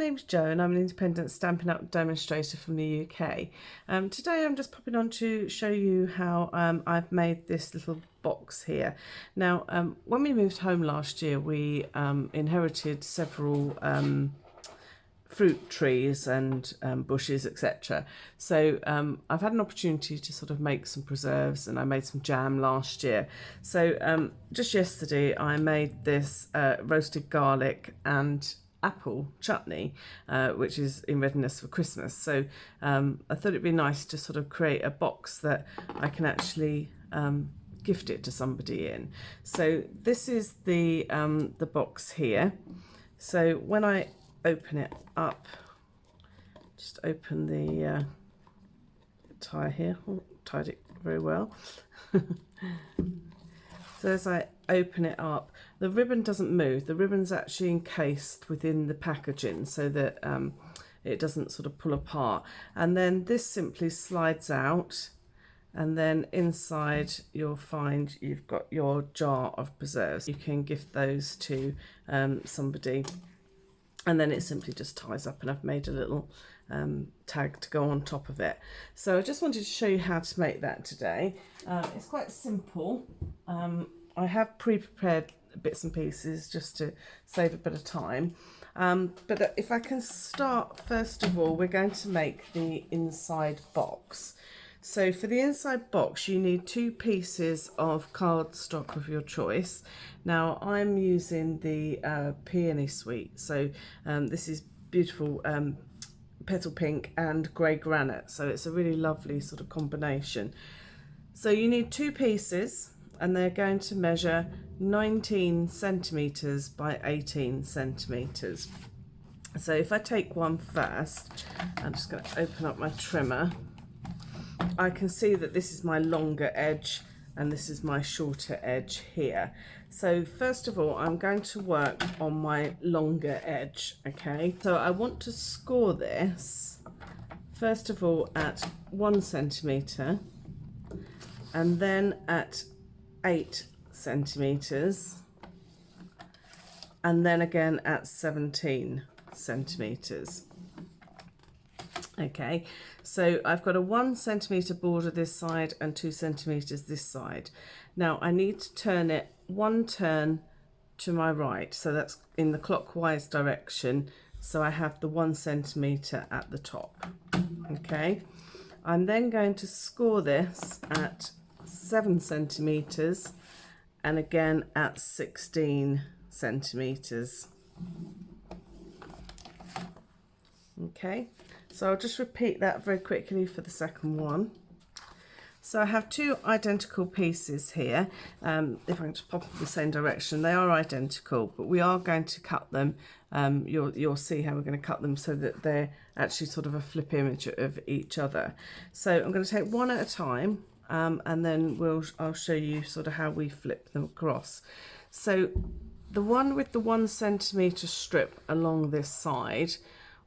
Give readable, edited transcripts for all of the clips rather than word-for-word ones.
name's Jo and I'm an independent Stampin' Up demonstrator from the UK. Today I'm just popping on to show you how I've made this little box here. Now when we moved home last year we inherited several fruit trees and bushes, etc. So I've had an opportunity to sort of make some preserves, and I made some jam last year. So just yesterday I made this roasted garlic and apple chutney, which is in readiness for Christmas. So I thought it'd be nice to sort of create a box that I can actually gift it to somebody in. So this is the box here. So when I open it up, just open the tie here. Oh, tied it very well. So as I open it up, the ribbon doesn't move. The ribbon's actually encased within the packaging so that it doesn't sort of pull apart. And then this simply slides out, and then inside you'll find you've got your jar of preserves. You can gift those to somebody, and then it simply just ties up, and I've made a little tag to go on top of it. So I just wanted to show you how to make that today. It's quite simple. I have pre-prepared bits and pieces just to save a bit of time. But if I can start, first of all, we're going to make the inside box. So for the inside box, you need 2 pieces of cardstock of your choice. Now I'm using the Peony Suite. So this is beautiful petal pink and grey granite. So it's a really lovely sort of combination. So you need 2 pieces, and they're going to measure 19 centimetres by 18 centimetres. So if I take one first, I'm just going to open up my trimmer. I can see that this is my longer edge and this is my shorter edge here. So first of all, I'm going to work on my longer edge, okay? So I want to score this, first of all, at 1 centimetre, and then at 8 centimetres, and then again at 17 centimetres. Okay, so I've got a 1 centimetre border this side and 2 centimetres this side. Now I need to turn it 1 turn to my right, so that's in the clockwise direction, so I have the 1 centimetre at the top. Okay, I'm then going to score this at 7 centimetres and again at 16 centimetres. Okay, so I'll just repeat that very quickly for the second one. So I have 2 identical pieces here. If I can just pop in the same direction, they are identical, but we are going to cut them. You'll see how we're going to cut them so that they're actually sort of a flip image of each other. So I'm going to take one at a time, and then I'll show you sort of how we flip them across. So the one with the 1 centimetre strip along this side,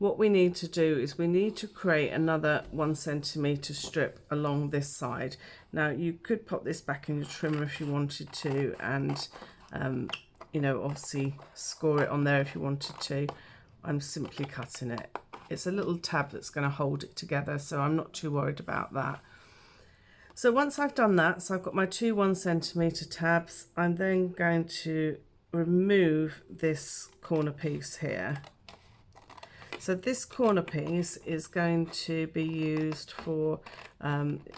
what we need to do is we need to create another 1 centimetre strip along this side. Now you could pop this back in your trimmer if you wanted to, and you know, obviously score it on there if you wanted to. I'm simply cutting it. It's a little tab that's going to hold it together, so I'm not too worried about that. So once I've done that, so I've got my 2 1 centimetre tabs, I'm then going to remove this corner piece here. So this corner piece is going to be used for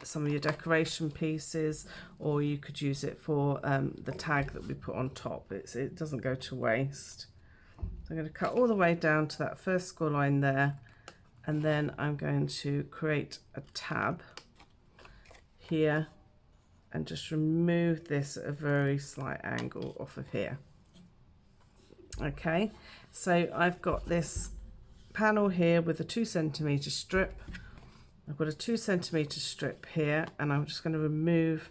some of your decoration pieces, or you could use it for the tag that we put on top. It doesn't go to waste. So I'm going to cut all the way down to that first score line there, and then I'm going to create a tab here and just remove this at a very slight angle off of here. Okay, so I've got this panel here with a 2 centimetre strip. I've got a 2 centimetre strip here, and I'm just going to remove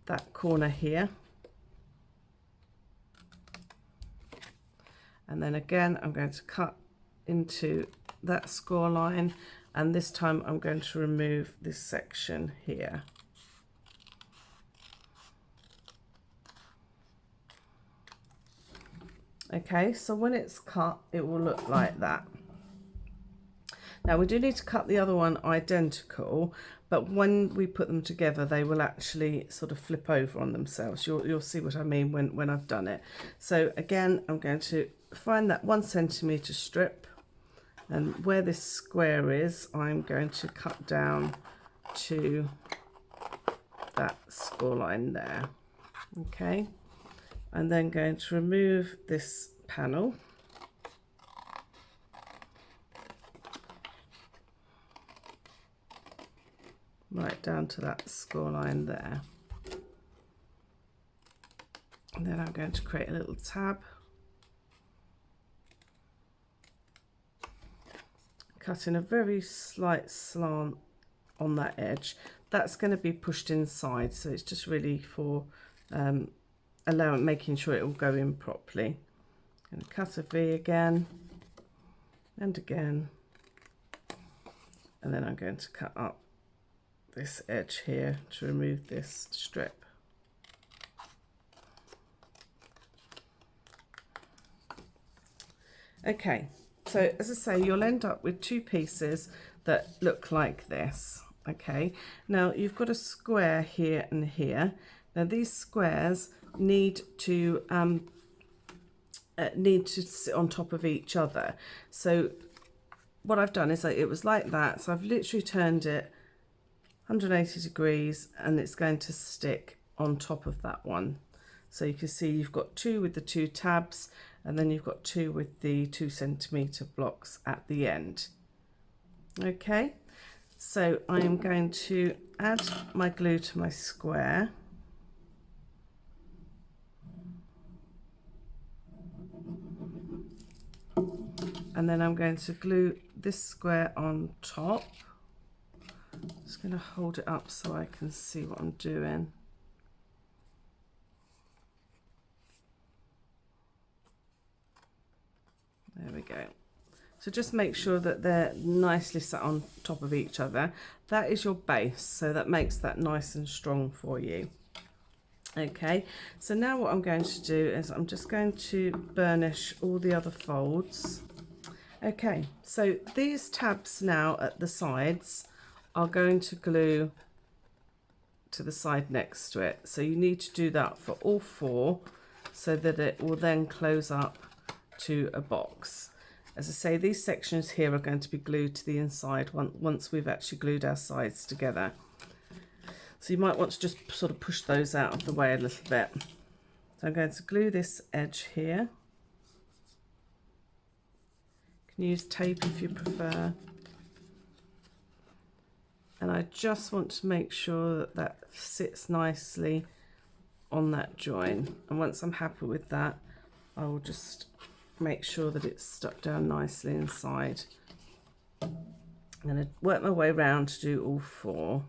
that corner here, and then again I'm going to cut into that score line, and this time I'm going to remove this section here. Okay, so when it's cut, it will look like that. Now we do need to cut the other one identical, but when we put them together they will actually sort of flip over on themselves. You'll see what I mean when I've done it. So again, I'm going to find that 1 centimetre strip, and where this square is I'm going to cut down to that score line there. Okay, I'm then going to remove this panel. Right down to that score line there. And then I'm going to create a little tab. Cut in a very slight slant on that edge. That's going to be pushed inside, so it's just really for making sure it will go in properly. And cut a V again and again, and then I'm going to cut up this edge here to remove this strip. Okay, so as I say, you'll end up with two pieces that look like this. Okay, now you've got a square here and here. Now these squares need to sit on top of each other. So what I've done is it was like that, so I've literally turned it 180 degrees and it's going to stick on top of that one. So you can see you've got two with the two tabs, and then you've got two with the 2 centimetre blocks at the end. Okay, so I am going to add my glue to my square. And then I'm going to glue this square on top. Just going to hold it up so I can see what I'm doing. There we go. So just make sure that they're nicely sat on top of each other. That is your base, so that makes that nice and strong for you. Okay, so now what I'm going to do is I'm just going to burnish all the other folds. Okay, so these tabs now at the sides are going to glue to the side next to it. So you need to do that for all four so that it will then close up to a box. As I say, these sections here are going to be glued to the inside once we've actually glued our sides together. So you might want to just sort of push those out of the way a little bit. So I'm going to glue this edge here. You can use tape if you prefer. And I just want to make sure that that sits nicely on that join. And once I'm happy with that, I will just make sure that it's stuck down nicely inside. I'm going to work my way around to do all four.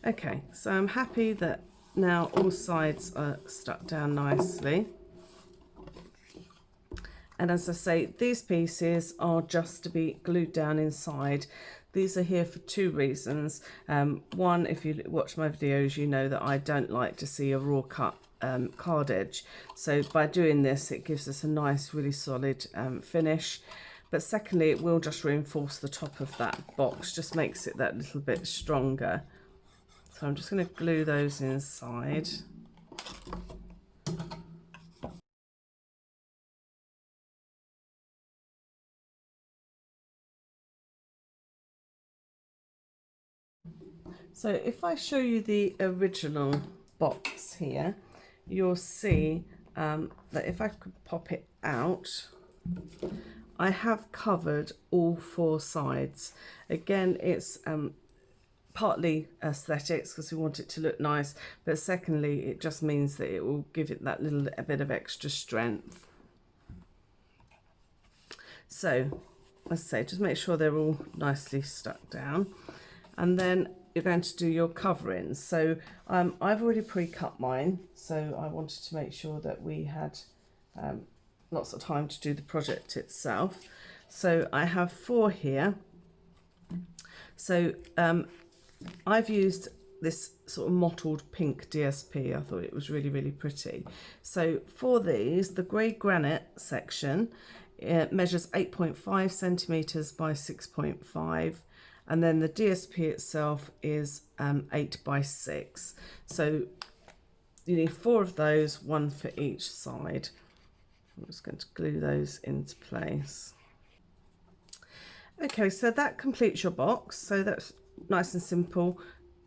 Okay, so I'm happy that now all sides are stuck down nicely. And as I say, these pieces are just to be glued down inside. These are here for two reasons. One, if you watch my videos, you know that I don't like to see a raw cut card edge. So by doing this, it gives us a nice, really solid finish. But secondly, it will just reinforce the top of that box, just makes it that little bit stronger. So I'm just going to glue those inside. So if I show you the original box here, you'll see that if I could pop it out, I have covered all four sides. Again, it's partly aesthetics because we want it to look nice, but secondly it just means that it will give it that little bit of extra strength. So as I say, just make sure they're all nicely stuck down, and then you're going to do your coverings. So I've already pre-cut mine, so I wanted to make sure that we had lots of time to do the project itself. So I have 4 here. So I've used this sort of mottled pink DSP. I thought it was really, really pretty. So for these, the grey granite section, it measures 8.5 centimetres by 6.5, and then the DSP itself is 8 by 6. So you need 4 of those, 1 for each side. I'm just going to glue those into place. Okay, so that completes your box. So that's nice and simple.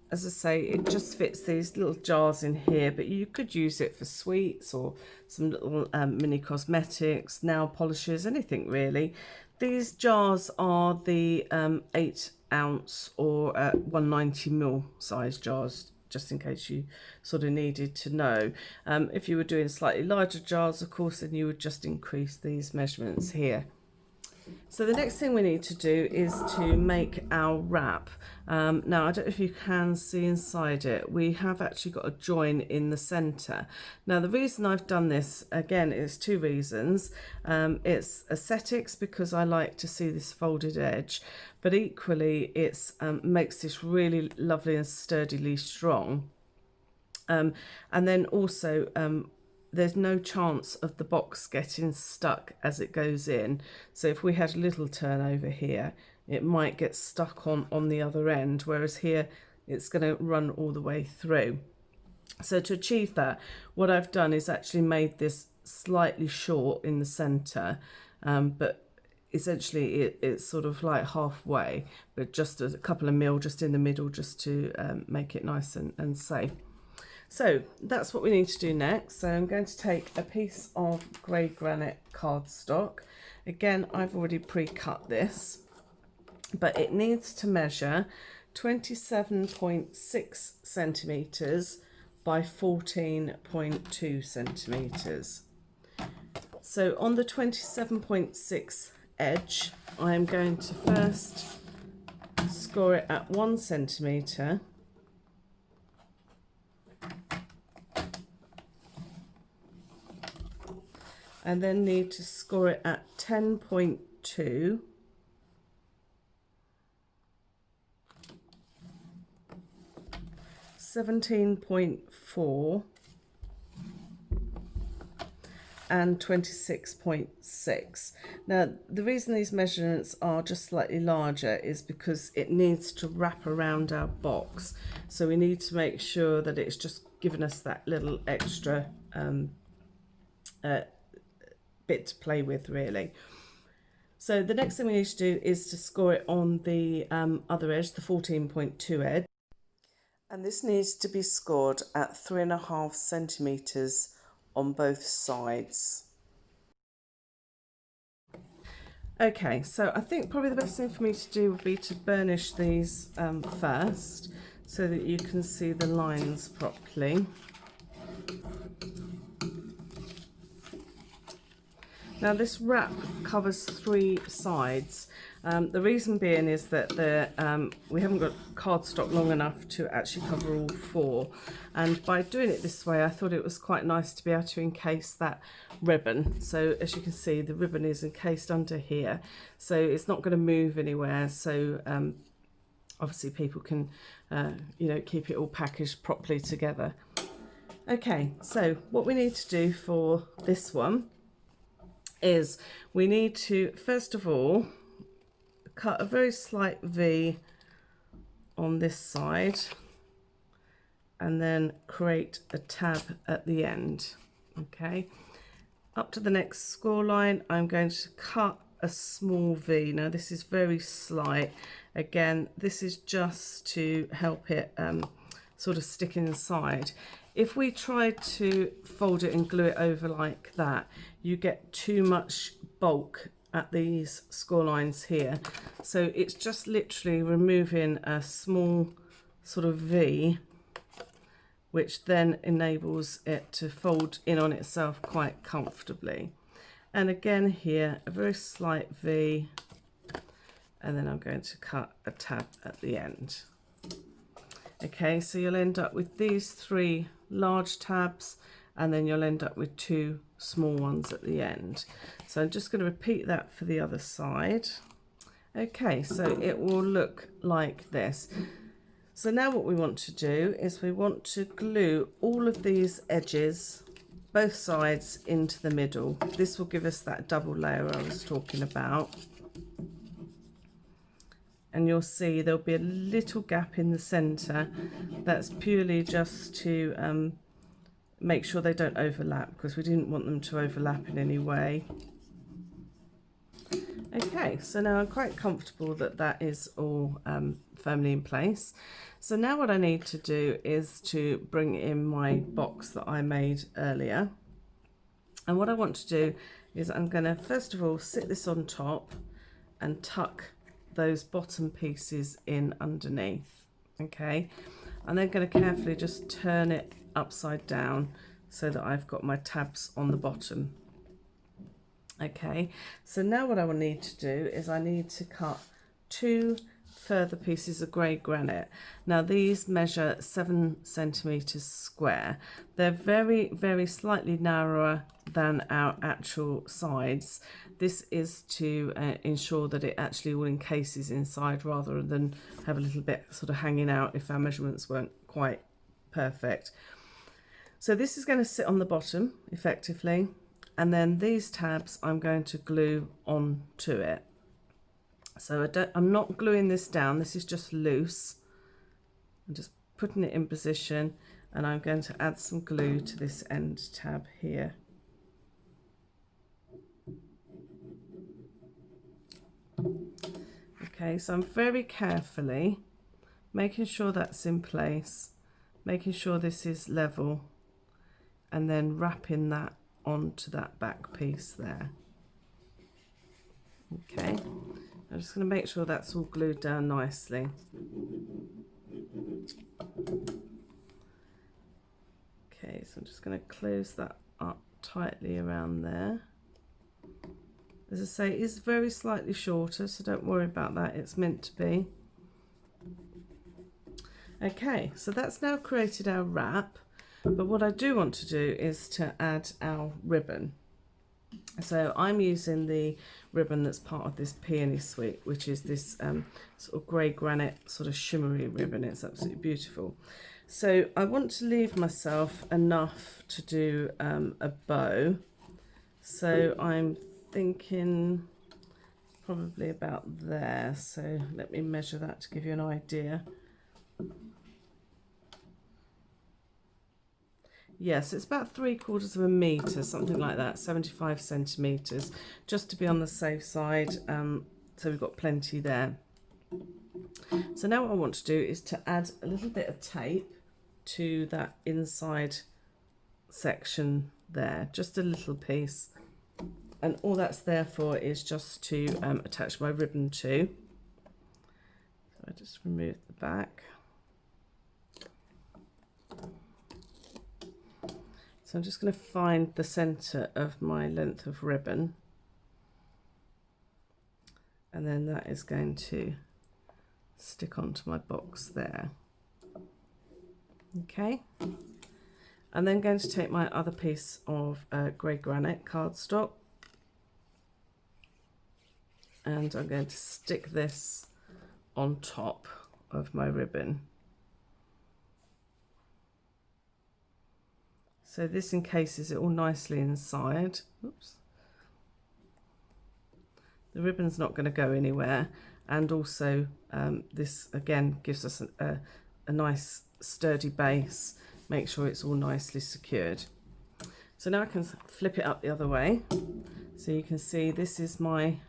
As I say, it just fits these little jars in here, but you could use it for sweets or some little mini cosmetics, nail polishes, anything really. These jars are the 8 ounce or 190 ml size jars, just in case you sort of needed to know. If you were doing slightly larger jars, of course, then you would just increase these measurements here. So the next thing we need to do is to make our wrap. Now, I don't know if you can see inside it, we have actually got a join in the centre. Now, the reason I've done this, again, is 2 reasons. It's aesthetics, because I like to see this folded edge, but equally it's makes this really lovely and sturdily strong. And then also there's no chance of the box getting stuck as it goes in. So if we had a little turn over here, it might get stuck on the other end, whereas here it's going to run all the way through. So to achieve that, what I've done is actually made this slightly short in the centre, but essentially it's sort of like halfway, but just a couple of mil just in the middle, just to make it nice and safe. So that's what we need to do next. So I'm going to take a piece of grey granite cardstock. Again, I've already pre-cut this, but it needs to measure 27.6 centimetres by 14.2 centimetres. So on the 27.6 edge, I'm going to first score it at 1 centimetre, and then need to score it at 10.2, (17.4) and 26.6. Now, the reason these measurements are just slightly larger is because it needs to wrap around our box. So we need to make sure that it's just giving us that little extra bit to play with, really. So the next thing we need to do is to score it on the other edge, the 14.2 edge. And this needs to be scored at 3.5 centimetres on both sides. Okay, so I think probably the best thing for me to do would be to burnish these first, so that you can see the lines properly. Now this wrap covers 3 sides. The reason being is that we haven't got cardstock long enough to actually cover all 4. And by doing it this way, I thought it was quite nice to be able to encase that ribbon. So as you can see, the ribbon is encased under here. So it's not going to move anywhere. So obviously people can, you know, keep it all packaged properly together. Okay, so what we need to do for this one is we need to first of all cut a very slight V on this side and then create a tab at the end. Okay, up to the next score line I'm going to cut a small V. Now this is very slight. Again, this is just to help it sort of stick inside. If we try to fold it and glue it over like that, you get too much bulk at these score lines here. So it's just literally removing a small sort of V, which then enables it to fold in on itself quite comfortably. And again here, a very slight V, and then I'm going to cut a tab at the end. Okay, so you'll end up with these 3 large tabs, and then you'll end up with 2 small ones at the end. So I'm just going to repeat that for the other side. Okay, so it will look like this. So now what we want to do is we want to glue all of these edges, both sides, into the middle. This will give us that double layer I was talking about. And you'll see there'll be a little gap in the center. That's purely just to make sure they don't overlap, because we didn't want them to overlap in any way. Okay, so now I'm quite comfortable that that is all firmly in place. So now what I need to do is to bring in my box that I made earlier. And what I want to do is I'm going to first of all sit this on top and tuck those bottom pieces in underneath. Okay, and then going to carefully just turn it upside down so that I've got my tabs on the bottom. Okay, so now what I will need to do is I need to cut 2 further pieces of grey granite. Now these measure 7 centimeters square. They're very, very slightly narrower than our actual sides. This is to ensure that it actually all encases inside rather than have a little bit sort of hanging out if our measurements weren't quite perfect. So this is going to sit on the bottom effectively, and then these tabs I'm going to glue onto it. So I'm not gluing this down, this is just loose. I'm just putting it in position, and I'm going to add some glue to this end tab here. Okay, so I'm very carefully making sure that's in place, making sure this is level, and then wrapping that onto that back piece there. Okay, I'm just going to make sure that's all glued down nicely. Okay, so I'm just going to close that up tightly around there. As I say, it is very slightly shorter, so don't worry about that, it's meant to be. Okay, so that's now created our wrap, but what I do want to do is to add our ribbon. So I'm using the ribbon that's part of this Peony Suite, which is this sort of grey granite sort of shimmery ribbon. It's absolutely beautiful. So I want to leave myself enough to do a bow. So I'm thinking probably about there. So let me measure that to give you an idea. Yes, it's about 3/4 metre, something like that, 75 centimetres, just to be on the safe side, so we've got plenty there. So now what I want to do is to add a little bit of tape to that inside section there, just a little piece, and all that's there for is just to attach my ribbon to. So I just remove the back. So I'm just going to find the centre of my length of ribbon, and then that is going to stick onto my box there. Okay, and then going to take my other piece of grey granite cardstock, and I'm going to stick this on top of my ribbon. So this encases it all nicely inside. Oops. The ribbon's not going to go anywhere, and also this again gives us a nice sturdy base. Make sure it's all nicely secured. So now I can flip it up the other way. So you can see this is my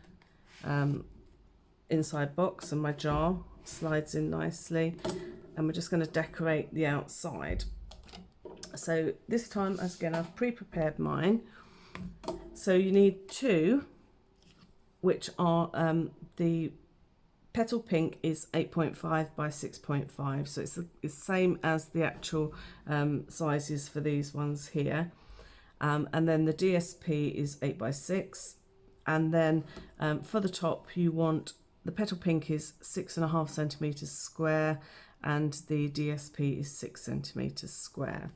inside box, and my jar slides in nicely, and we're just going to decorate the outside. So this time, as again, I've pre-prepared mine. So you need 2, which are the petal pink is 8.5 by 6.5, so it's the same as the actual sizes for these ones here. and then the DSP is 8x6, and then for the top you want the petal pink is 6.5 centimeters square, and the DSP is 6 centimeters square.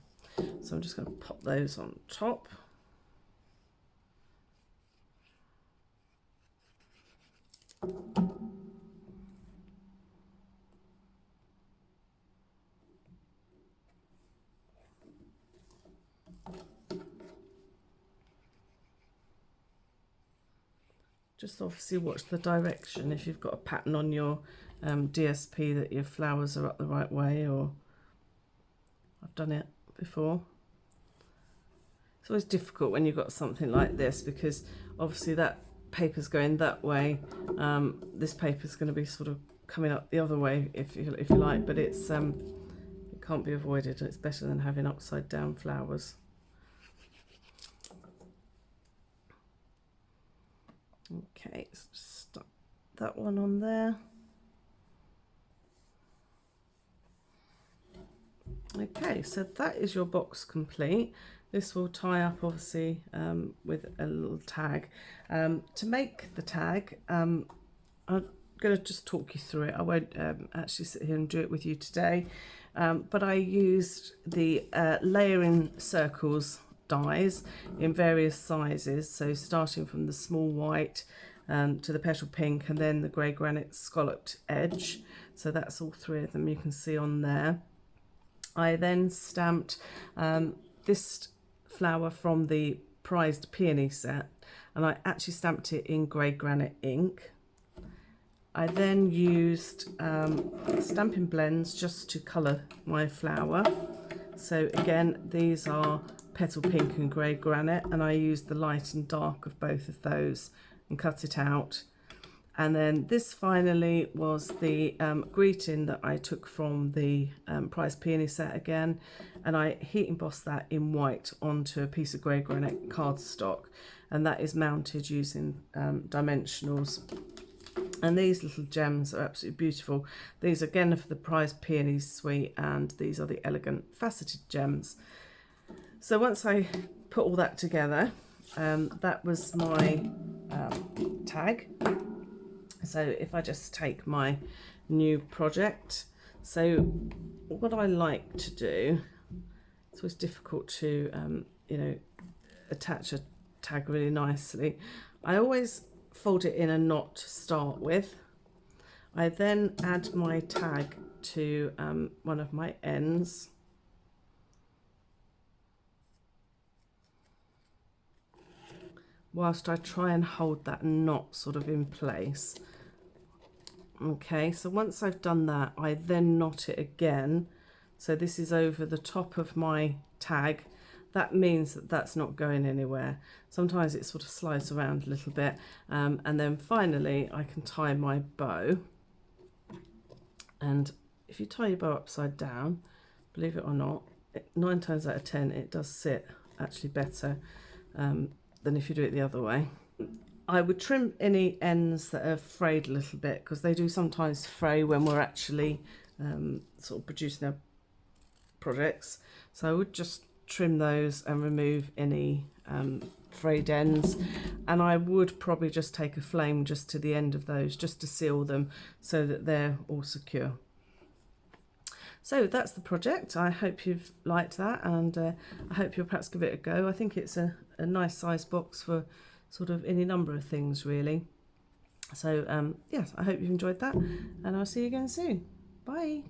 So I'm just going to pop those on top. Just obviously watch the direction if you've got a pattern on your DSP that your flowers are up the right way, or I've done it before. It's always difficult when you've got something like this, because obviously that paper's going that way, this paper's going to be sort of coming up the other way if you like, but it's it can't be avoided. It's better than having upside down flowers. Okay, so just stuck that one on there. Okay, so that is your box complete. This will tie up obviously with a little tag. To make the tag, I'm going to just talk you through it. I won't actually sit here and do it with you today, but I used the layering circles dies in various sizes, so starting from the small white to the petal pink, and then the grey granite scalloped edge. So that's all three of them you can see on there. I then stamped this flower from the prized peony set, and I actually stamped it in grey granite ink. I then used Stampin' blends just to colour my flower. So again, these are petal pink and grey granite, and I used the light and dark of both of those and cut it out. And then this finally was the greeting that I took from the prize peony set again, and I heat embossed that in white onto a piece of grey granite cardstock, and that is mounted using dimensionals. And these little gems are absolutely beautiful. These again are for the prize peony suite, and these are the elegant faceted gems. So once I put all that together, that was my tag. So if I just take my new project, so what I like to do, it's always difficult to you know, attach a tag really nicely. I always fold it in a knot to start with. I then add my tag to one of my ends. Whilst I try and hold that knot sort of in place. Okay, so once I've done that, I then knot it again. So this is over the top of my tag. That means that that's not going anywhere. Sometimes it sort of slides around a little bit. And then finally, I can tie my bow. And if you tie your bow upside down, believe it or not, 9 times out of 10, it does sit actually better than if you do it the other way. I would trim any ends that are frayed a little bit, because they do sometimes fray when we're actually sort of producing our projects. So I would just trim those and remove any frayed ends, and I would probably just take a flame just to the end of those just to seal them so that they're all secure. So that's the project. I hope you've liked that, and I hope you'll perhaps give it a go. I think it's a nice size box for sort of any number of things really. So yes, I hope you've enjoyed that, and I'll see you again soon. Bye.